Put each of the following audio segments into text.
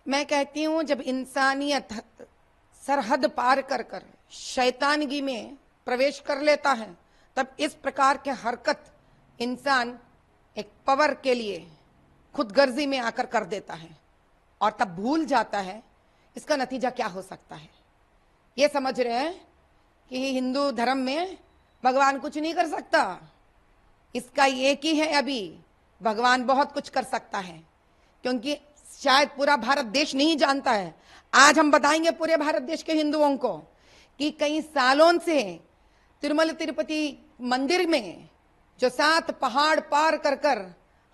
मैं कहती हूं जब इंसानियत सरहद पार कर कर शैतानगी में प्रवेश कर लेता है तब इस प्रकार के हरकत इंसान एक पावर के लिए खुदगर्जी में आकर कर देता है और तब भूल जाता है इसका नतीजा क्या हो सकता है। ये समझ रहे हैं कि हिंदू धर्म में भगवान कुछ नहीं कर सकता, इसका एक ही है अभी भगवान बहुत कुछ कर सकता है, क्योंकि शायद पूरा भारत देश नहीं जानता है। आज हम बताएंगे पूरे भारत देश के हिंदुओं को कि कई सालों से तिरुमल तिरुपति मंदिर में जो 7 पहाड़ पार कर कर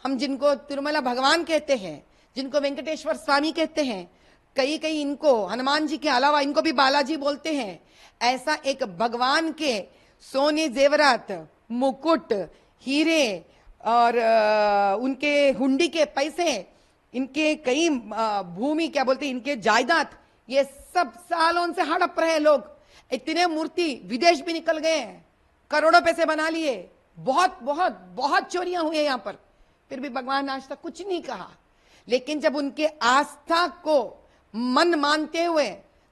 हम जिनको तिरुमला भगवान कहते हैं, जिनको वेंकटेश्वर स्वामी कहते हैं, कई कई इनको हनुमान जी के अलावा इनको भी बालाजी बोलते हैं, ऐसा एक भगवान के सोने जेवरात, मुकुट, हीरे और उनके हुंडी के पैसे, इनके कई भूमि क्या बोलते हैं, इनके जायदाद, ये सब सालों से हड़प रहे लोग। इतने मूर्ति विदेश भी निकल गए हैं, करोड़ों पैसे बना लिए, बहुत बहुत बहुत चोरियां हुई है यहां पर, फिर भी भगवान आज तक कुछ नहीं कहा। लेकिन जब उनके आस्था को मन मानते हुए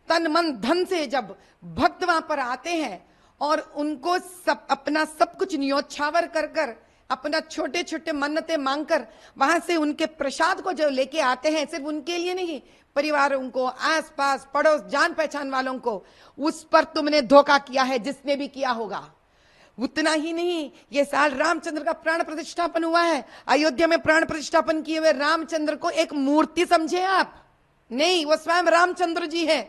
तन मन धन से जब भक्त वहां पर आते हैं और उनको सब अपना सब कुछ न्योछावर कर कर अपना छोटे छोटे मन्नतें मांगकर वहां से उनके प्रसाद को जो लेके आते हैं, सिर्फ उनके लिए नहीं, परिवारों को, आस पास पड़ोस जान पहचान वालों को, उस पर तुमने धोखा किया है जिसने भी किया होगा। उतना ही नहीं, ये साल रामचंद्र का प्राण प्रतिष्ठापन हुआ है। अयोध्या में प्राण प्रतिष्ठापन किए हुए रामचंद्र को एक मूर्ति समझे आप? नहीं, वो स्वयं रामचंद्र जी है।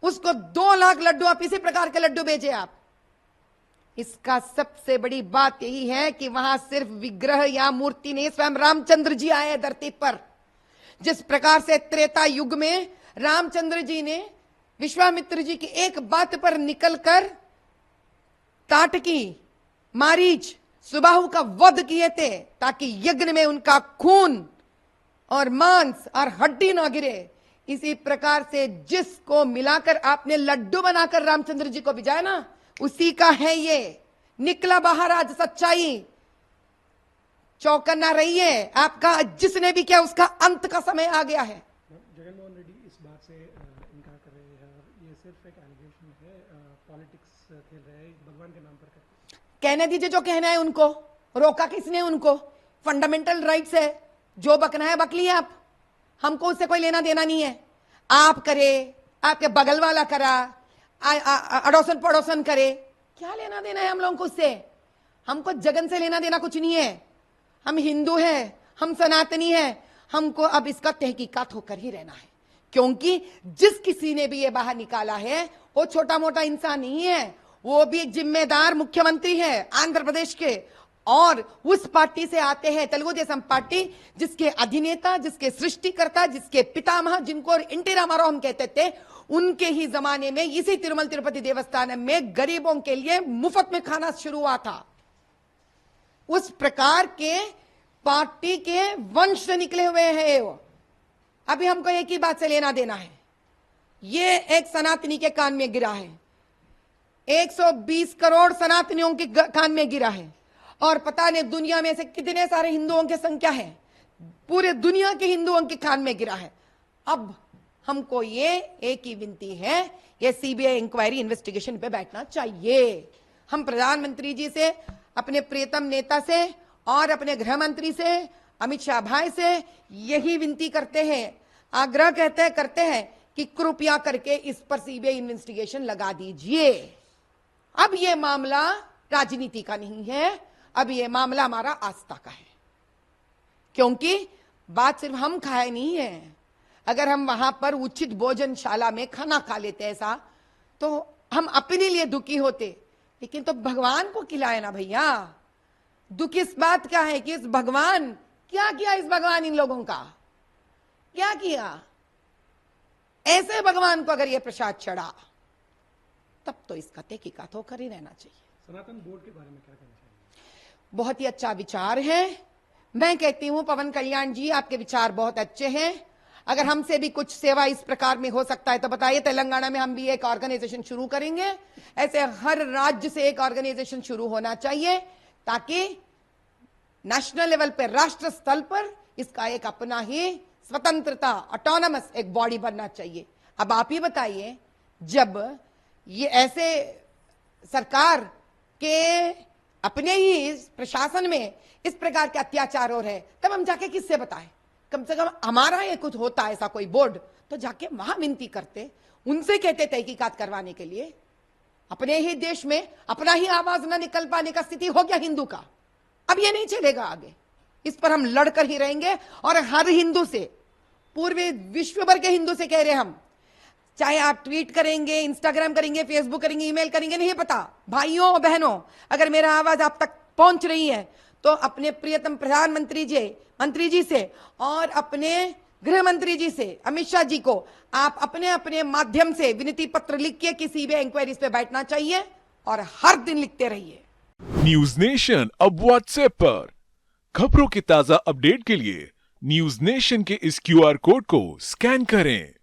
उसको 2 लाख लड्डू, आप इसी प्रकार के लड्डू भेजे आप। इसका सबसे बड़ी बात यही है कि वहां सिर्फ विग्रह या मूर्ति नहीं, स्वयं रामचंद्र जी आए धरती पर। जिस प्रकार से त्रेता युग में रामचंद्र जी ने विश्वामित्र जी की एक बात पर निकलकर ताटकी, मारीच, सुबाहु का वध किए थे ताकि यज्ञ में उनका खून और मांस और हड्डी ना गिरे। इसी प्रकार से जिसको मिलाकर आपने लड्डू बनाकर रामचंद्र जी को भिजाया ना, उसी का है ये। निकला बाहर आज सच्चाई, चौकन्ना रहिए, आपका जिसने भी किया उसका अंत का समय आ गया है। जगनमोहन रेड्डी इस बात से इनकार कर रहे हैं और ये सिर्फ एक एलिगेशन है, पॉलिटिक्स खेल रहे हैं, भगवान के नाम पर करते। कहने दीजिए जो कहना है उनको, रोका किसने उनको? फंडामेंटल राइट्स है, जो बकना है बक लिए आप, हमको उससे कोई लेना देना नहीं है। आप करे, आपके बगल वाला करा, अड़ोसन पड़ोसन करे, क्या लेना देना है हम लोगों को उससे? हमको जगन से लेना देना कुछ नहीं है। हम हिंदू हैं, हम सनातनी हैं, हमको अब इसका तहकीकात होकर ही रहना है, क्योंकि जिस किसी ने भी ये बाहर निकाला है वो छोटा मोटा इंसान नहीं है, वो भी एक जिम्मेदार मुख्यमंत्री है आंध्र प्रदेश के, और उस पार्टी से आते हैं, तेलुगु देशम पार्टी, जिसके अधिनेता, जिसके सृष्टिकर्ता, जिसके पितामह, जिनको एनटी रामाराव हम कहते थे, उनके ही जमाने में इसी तिरुमल तिरुपति देवस्थानम में गरीबों के लिए मुफ्त में खाना शुरू हुआ था। उस प्रकार के पार्टी के वंश से निकले हुए हैं वो। अभी हमको एक ही बात से लेना देना है, ये एक सनातनी के कान में गिरा है, 120 करोड़ सनातनियों के कान में गिरा है, और पता नहीं दुनिया में से कितने सारे हिंदुओं की संख्या है, पूरे दुनिया के हिंदुओं के कान में गिरा है। अब हमको ये एक ही विनती है, ये सीबीआई इंक्वायरी इन्वेस्टिगेशन पे बैठना चाहिए। हम प्रधानमंत्री जी से, अपने प्रियतम नेता से और अपने गृह मंत्री से, अमित शाह भाई से यही विनती करते हैं, आग्रह करते हैं कि कृपया करके इस पर सीबीआई इन्वेस्टिगेशन लगा दीजिए। अब ये मामला राजनीति का नहीं है, अब ये मामला हमारा आस्था का है, क्योंकि बात सिर्फ हम खाए नहीं है। अगर हम वहां पर उचित भोजनशाला में खाना खा लेते ऐसा, तो हम अपने लिए दुखी होते, लेकिन तो भगवान को खिलाए ना भैया। दुख इस बात का है कि इस भगवान, क्या किया इस भगवान इन लोगों का, क्या किया? ऐसे भगवान को अगर ये प्रसाद चढ़ा तब तो इसका तहकीकात होकर ही रहना चाहिए। सनातन बोर्ड के बारे में क्या कहना चाहिए? बहुत ही अच्छा विचार है। मैं कहती हूं पवन कल्याण जी, आपके विचार बहुत अच्छे हैं। अगर हमसे भी कुछ सेवा इस प्रकार में हो सकता है तो बताइए। तेलंगाना में हम भी एक ऑर्गेनाइजेशन शुरू करेंगे, ऐसे हर राज्य से एक ऑर्गेनाइजेशन शुरू होना चाहिए, ताकि नेशनल लेवल पर, राष्ट्र स्तर पर इसका एक अपना ही स्वतंत्रता, ऑटोनमस एक बॉडी बनना चाहिए। अब आप ही बताइए, जब ये ऐसे सरकार के अपने ही प्रशासन में इस प्रकार के अत्याचार हो रहे, तब हम जाके किससे बताएं? कम से कम हमारा ये कुछ होता ऐसा कोई बोर्ड तो जाके वहां विनती करते, उनसे कहते तहकीकात करवाने के लिए। अपने ही देश में अपना ही आवाज न निकल पाने का स्थिति हो गया हिंदू का। अब ये नहीं चलेगा आगे, इस पर हम लड़कर ही रहेंगे। और हर हिंदू से, पूरे विश्व भर के हिंदू से कह रहे हम, चाहे आप ट्वीट करेंगे, इंस्टाग्राम करेंगे, फेसबुक करेंगे, ईमेल करेंगे, नहीं पता, भाइयों और बहनों, अगर मेरा आवाज आप तक पहुंच रही है तो अपने प्रियतम प्रधानमंत्री मंत्री जी से और अपने गृह मंत्री जी से, अमित शाह जी को आप अपने अपने माध्यम से विनती पत्र लिख के किसी भी इंक्वायरीज पे बैठना चाहिए और हर दिन लिखते रहिए। न्यूज नेशन अब व्हाट्सएप पर खबरों के ताजा अपडेट के लिए न्यूज नेशन के इस QR कोड को स्कैन करें